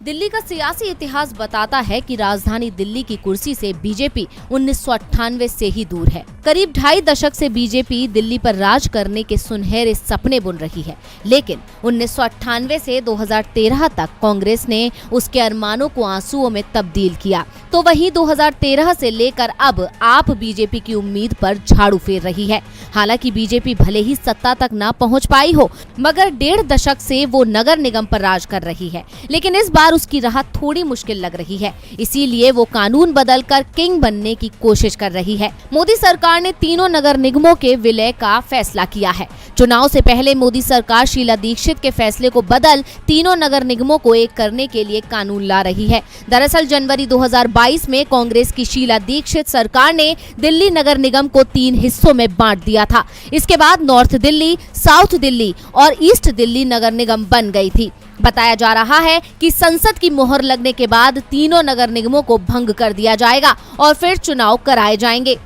दिल्ली का सियासी इतिहास बताता है कि राजधानी दिल्ली की कुर्सी से बीजेपी 1998 से ही दूर है। करीब 2.5 दशक से बीजेपी दिल्ली पर राज करने के सुनहरे सपने बुन रही है, लेकिन 1998 से 2013 तक कांग्रेस ने उसके अरमानों को आंसुओं में तब्दील किया। तो वहीं 2013 से लेकर अब आप बीजेपी की उम्मीद पर झाड़ू फेर रही है। हालांकि बीजेपी भले ही सत्ता तक ना पहुंच पाई हो, मगर 1.5 दशक से वो नगर निगम पर राज कर रही है, लेकिन इस बार उसकी राह थोड़ी मुश्किल लग रही है। इसीलिए वो कानून बदलकर किंग बनने की कोशिश कर रही है। मोदी सरकार ने तीनों नगर निगमों के विलय का फैसला किया है। चुनाव से पहले मोदी सरकार शीला दीक्षित के फैसले को बदल तीनों नगर निगमों को एक करने के लिए कानून ला रही है। दरअसल जनवरी 2022 में कांग्रेस की शीला दीक्षित सरकार ने दिल्ली नगर निगम को 3 हिस्सों में बांट दिया था। इसके बाद नॉर्थ दिल्ली, साउथ दिल्ली और ईस्ट दिल्ली नगर निगम बन गई थी। बताया जा रहा है कि संसद की मोहर लगने के बाद तीनों नगर निगमों को भंग कर दिया जाएगा और फिर चुनाव कराए जाएंगे।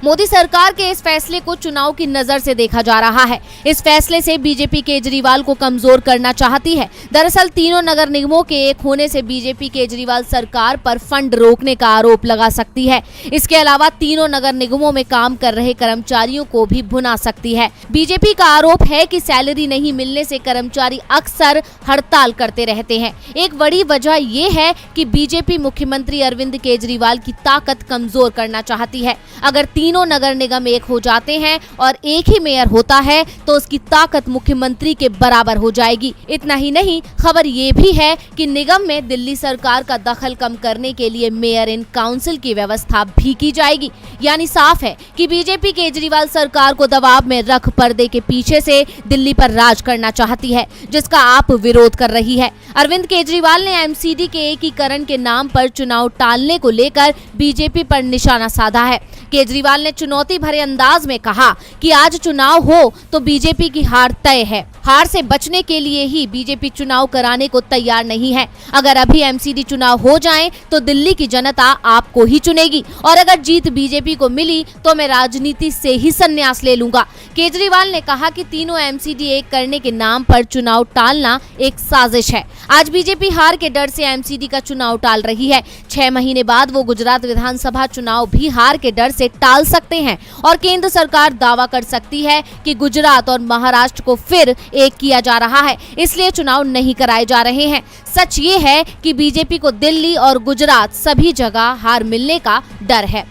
मोदी सरकार के इस फैसले को चुनाव की नजर से देखा जा रहा है। इस फैसले से बीजेपी केजरीवाल को कमजोर करना चाहती है। दरअसल तीनों नगर निगमों के एक होने से बीजेपी केजरीवाल सरकार पर फंड रोकने का आरोप लगा सकती है। इसके अलावा तीनों नगर निगमों में काम कर रहे कर्मचारियों को भी भुना सकती है। बीजेपी का आरोप है कि सैलरी नहीं मिलने से कर्मचारी अक्सर हड़ताल करते रहते हैं। एक बड़ी वजह ये है कि बीजेपी मुख्यमंत्री अरविंद केजरीवाल की ताकत कमजोर करना चाहती है। अगर तीनों नगर निगम एक हो जाते हैं और एक ही मेयर होता है तो उसकी ताकत मुख्यमंत्री के बराबर हो जाएगी। इतना ही नहीं, खबर ये भी है कि निगम में दिल्ली सरकार का दखल कम करने के लिए मेयर इन काउंसिल की व्यवस्था भी की जाएगी। यानी साफ है कि बीजेपी केजरीवाल सरकार को दबाव में रख पर्दे के पीछे से दिल्ली पर राज करना चाहती है, जिसका आप विरोध कर रही है। अरविंद केजरीवाल ने एमसीडी के एकीकरण के नाम पर चुनाव टालने को लेकर बीजेपी पर निशाना साधा है। केजरीवाल ने चुनौती भरे अंदाज में कहा कि आज चुनाव हो तो बीजेपी की हार तय है। हार से बचने के लिए ही बीजेपी चुनाव कराने को तैयार नहीं है। अगर अभी एमसीडी चुनाव हो जाएं तो दिल्ली की जनता आपको ही चुनेगी और अगर जीत बीजेपी को मिली तो मैं राजनीति से ही संन्यास ले लूंगा। केजरीवाल ने कहा कि तीनों एमसीडी एक करने के नाम पर चुनाव टालना एक साजिश है। आज बीजेपी हार के डर से एमसीडी का चुनाव टाल रही है। 6 महीने बाद वो गुजरात विधानसभा चुनाव भी हार के डर से टाल सकते हैं और केंद्र सरकार दावा कर सकती है कि गुजरात और महाराष्ट्र को फिर एक किया जा रहा है, इसलिए चुनाव नहीं कराए जा रहे हैं। सच ये है कि बीजेपी को दिल्ली और गुजरात सभी जगह हार मिलने का डर है।